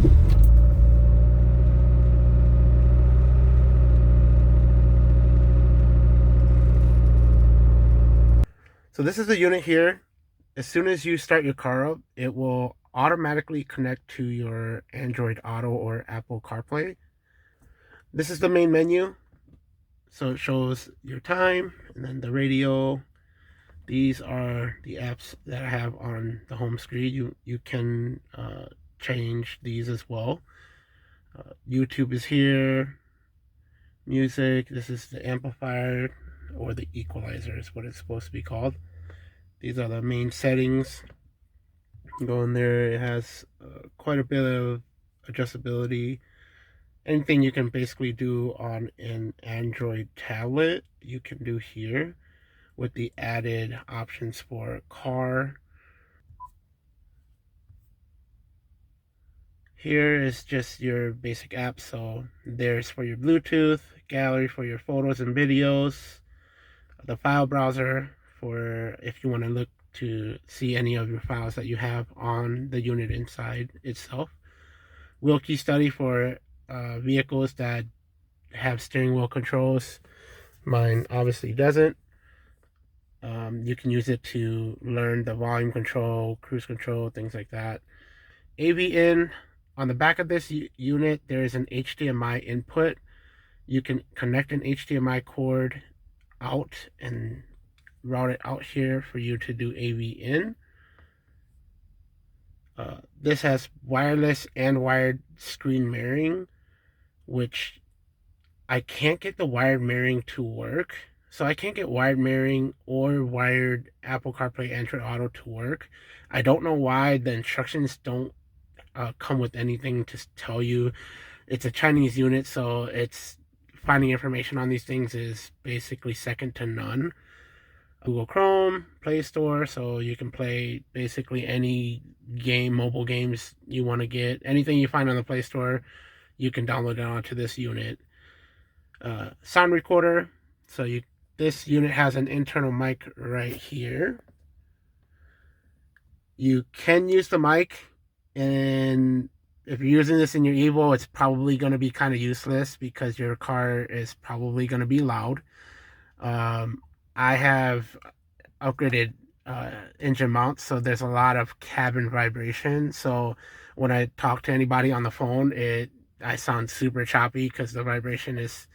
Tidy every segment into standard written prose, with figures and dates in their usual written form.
So this is the unit here. As soon as you start your car up, it will automatically connect to your Android Auto or Apple CarPlay. This is the main menu. So it shows your time and then the radio. These are the apps that I have on the home screen. You can change these as well. YouTube is here. Music. This is the amplifier or the equalizer is what it's supposed to be called. These are the main settings. Go in there. It has quite a bit of adjustability. Anything you can basically do on an Android tablet, you can do here with the added options for car. Here is just your basic apps. So there's for your Bluetooth, gallery for your photos and videos, the file browser for if you want to look to see any of your files that you have on the unit inside itself. Wheel key study for vehicles that have steering wheel controls. Mine obviously doesn't. You can use it to learn the volume control, cruise control, things like that. AV in. On the back of this unit, there is an HDMI input. You can connect an HDMI cord out and route it out here for you to do AV in. This has wireless and wired screen mirroring, which I can't get the wired mirroring to work. So I can't get wired mirroring or wired Apple CarPlay Android Auto to work. I don't know why the instructions don't come with anything to tell you. It's a Chinese unit, so it's finding information on these things is basically second to none. Google Chrome, Play Store, so you can play basically any game, mobile games you want to get. Anything you find on the Play Store, you can download it onto this unit. Sound recorder, so this unit has an internal mic right here. You can use the mic, and if you're using this in your Evo, it's probably going to be kind of useless because your car is probably going to be loud. I have upgraded engine mounts, so there's a lot of cabin vibration. So when I talk to anybody on the phone, I sound super choppy because the vibration is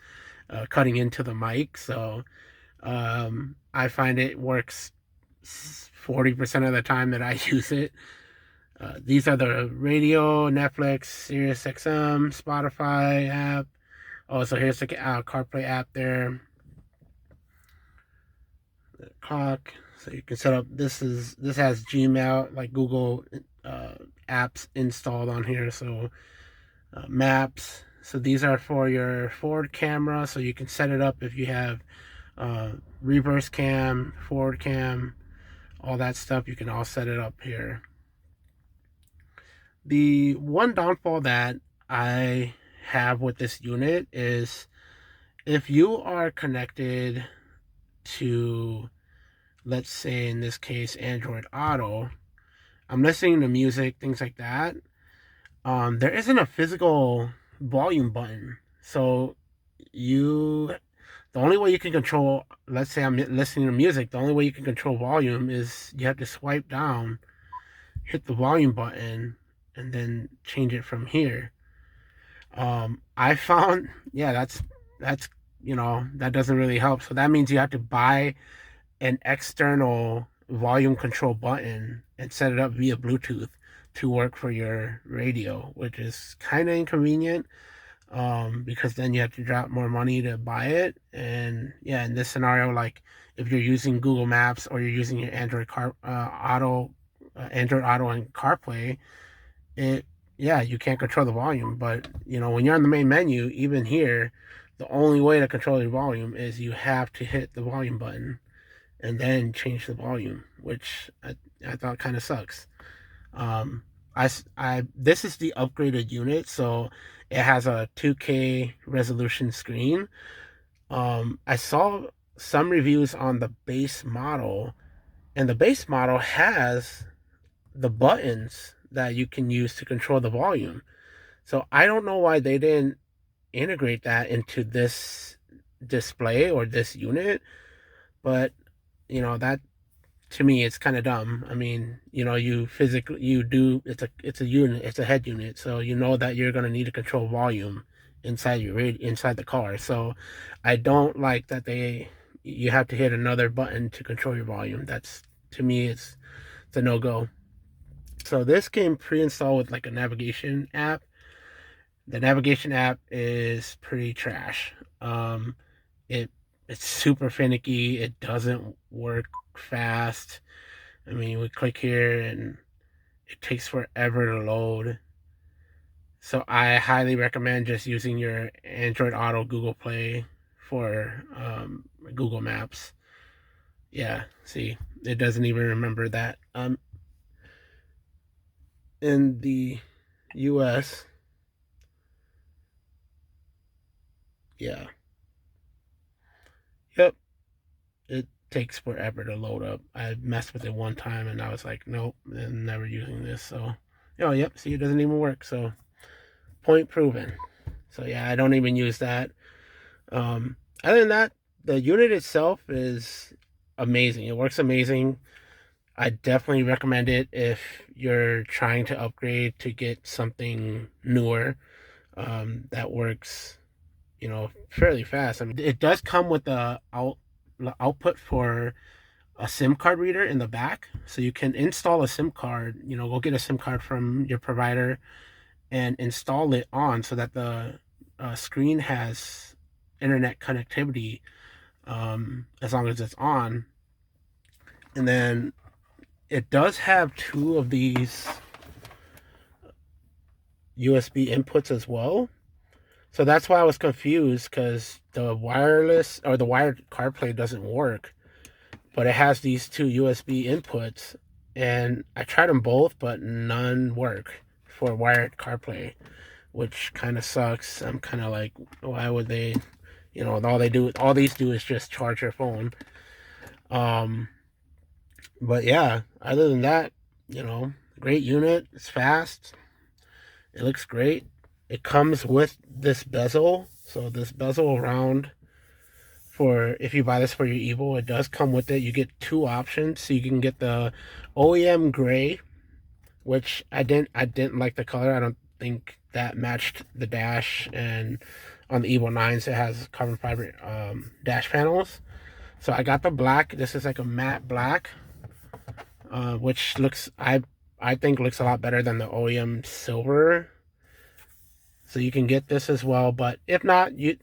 cutting into the mic. So I find it works 40% of the time that I use it. These are the radio, Netflix, Sirius XM, Spotify app. Oh, so here's the CarPlay app there. The clock. So you can set up. This has Gmail, like Google apps installed on here. So maps. So these are for your forward camera. So you can set it up if you have reverse cam, forward cam, all that stuff. You can all set it up here. The one downfall that I have with this unit is if you are connected to, let's say in this case, Android Auto, I'm listening to music, things like that. There isn't a physical volume button. So the only way you can control, let's say I'm listening to music, the only way you can control volume is you have to swipe down, hit the volume button, and then change it from here. I found, yeah, that's that doesn't really help. So that means you have to buy an external volume control button and set it up via Bluetooth to work for your radio, which is kind of inconvenient because then you have to drop more money to buy it. And yeah, in this scenario, like if you're using Google Maps or you're using your Android Auto and CarPlay, you can't control the volume. But when you're on the main menu, even here, the only way to control your volume is you have to hit the volume button and then change the volume, which I thought kind of sucks. This is the upgraded unit, so it has a 2K resolution screen. I saw some reviews on the base model, and the base model has the buttons that you can use to control the volume. So I don't know why they didn't integrate that into this display or this unit, but that to me it's kind of dumb. I mean, you physically you do it's a unit, it's a head unit, so you know that you're going to need to control volume inside the car. So I don't like that you have to hit another button to control your volume. That's to me it's a no-go. So this came pre-installed with like a navigation app. The navigation app is pretty trash. It it's super finicky. It doesn't work fast. I mean, we click here and it takes forever to load. So I highly recommend just using your Android Auto Google Play for Google Maps. Yeah, see, it doesn't even remember that. In the US, yeah, yep, it takes forever to load up. I messed with it one time and I was like, nope, I'm never using this. So, yep, see, it doesn't even work. So, point proven. So, yeah, I don't even use that. Other than that, the unit itself is amazing. It works amazing. I definitely recommend it if you're trying to upgrade to get something newer that works, fairly fast. I mean, it does come with the output for a SIM card reader in the back, so you can install a SIM card. Go get a SIM card from your provider and install it on so that the screen has internet connectivity as long as it's on. And then it does have two of these USB inputs as well. So that's why I was confused because the wireless or the wired CarPlay doesn't work, but it has these two USB inputs. And I tried them both, but none work for wired CarPlay, which kind of sucks. I'm kind of like, why would they? All these do is just charge your phone. Um, but yeah, other than that, great unit. It's fast. It looks great. It comes with this bezel. So this bezel around for if you buy this for your Evo, it does come with it. You get two options. So you can get the OEM gray, which I didn't like the color. I don't think that matched the dash, and on the Evo 9s it has carbon fiber dash panels. So I got the black. This is like a matte black, which I think looks a lot better than the OEM silver. So you can get this as well, but if not, you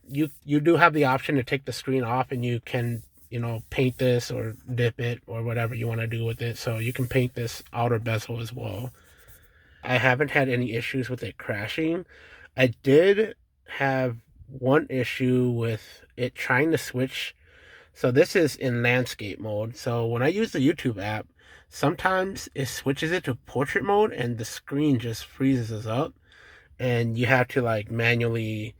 do have the option to take the screen off, and you can paint this or dip it or whatever you want to do with it. So you can paint this outer bezel as well. I haven't had any issues with it crashing. I did have one issue with it trying to switch. So this is in landscape mode. So when I use the YouTube app, sometimes it switches it to portrait mode and the screen just freezes us up, and you have to like manually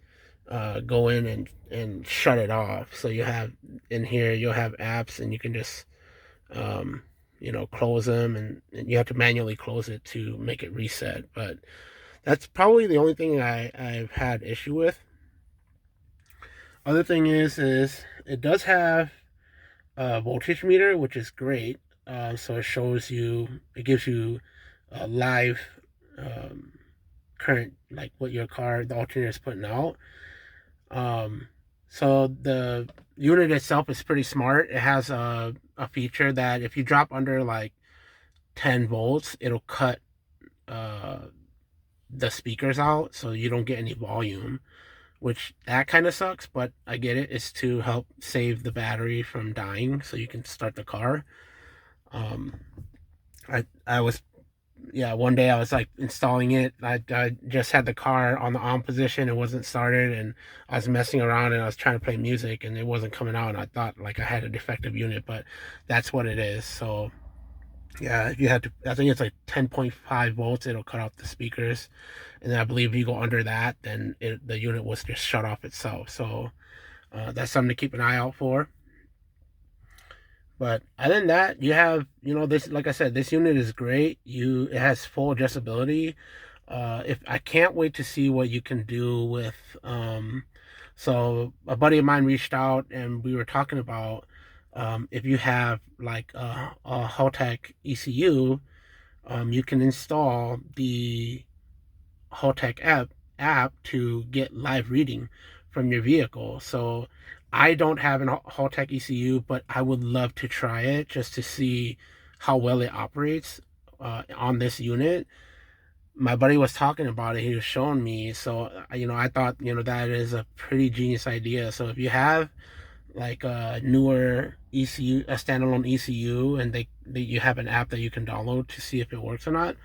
go in and shut it off. So you have in here you'll have apps and you can just close them, and you have to manually close it to make it reset. But that's probably the only thing I've had issue with. Other thing is it does have a voltage meter, which is great. So it gives you a live um, current, like what the alternator is putting out. Um, so the unit itself is pretty smart. It has a feature that if you drop under like 10 volts, it'll cut uh, the speakers out so you don't get any volume, which that kind of sucks, but I get it. It's to help save the battery from dying so you can start the car. Um, I was yeah, one day I was like installing it. I just had the car on the on position. It wasn't started, and I was messing around and I was trying to play music and it wasn't coming out. And I thought like I had a defective unit, but that's what it is. So yeah, if you had to, I think it's like 10.5 volts. It'll cut off the speakers, and then I believe if you go under that, then the unit will just shut off itself. So that's something to keep an eye out for. But other than that, you have, this, like I said, this unit is great. It has full adjustability. If I can't wait to see what you can do with. So a buddy of mine reached out and we were talking about if you have like a Haltech ECU, you can install the Haltech app to get live reading from your vehicle. So I don't have an Haltech ECU, but I would love to try it just to see how well it operates on this unit. My buddy was talking about it. He was showing me. So, I thought, that is a pretty genius idea. So if you have like a newer ECU, a standalone ECU, and you have an app that you can download to see if it works or not,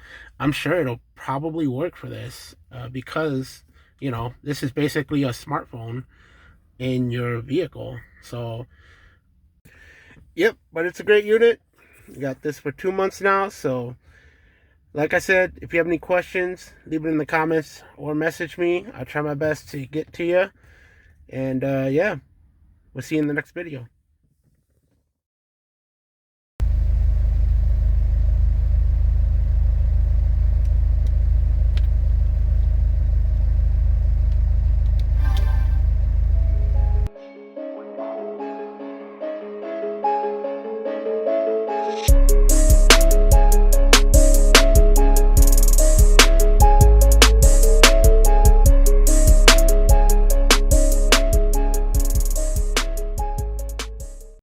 I'm sure it'll probably work for this because this is basically a smartphone in your vehicle. So, yep, but it's a great unit. We got this for 2 months now. So, like I said, if you have any questions, leave it in the comments or message me. I'll try my best to get to you. And yeah, we'll see you in the next video.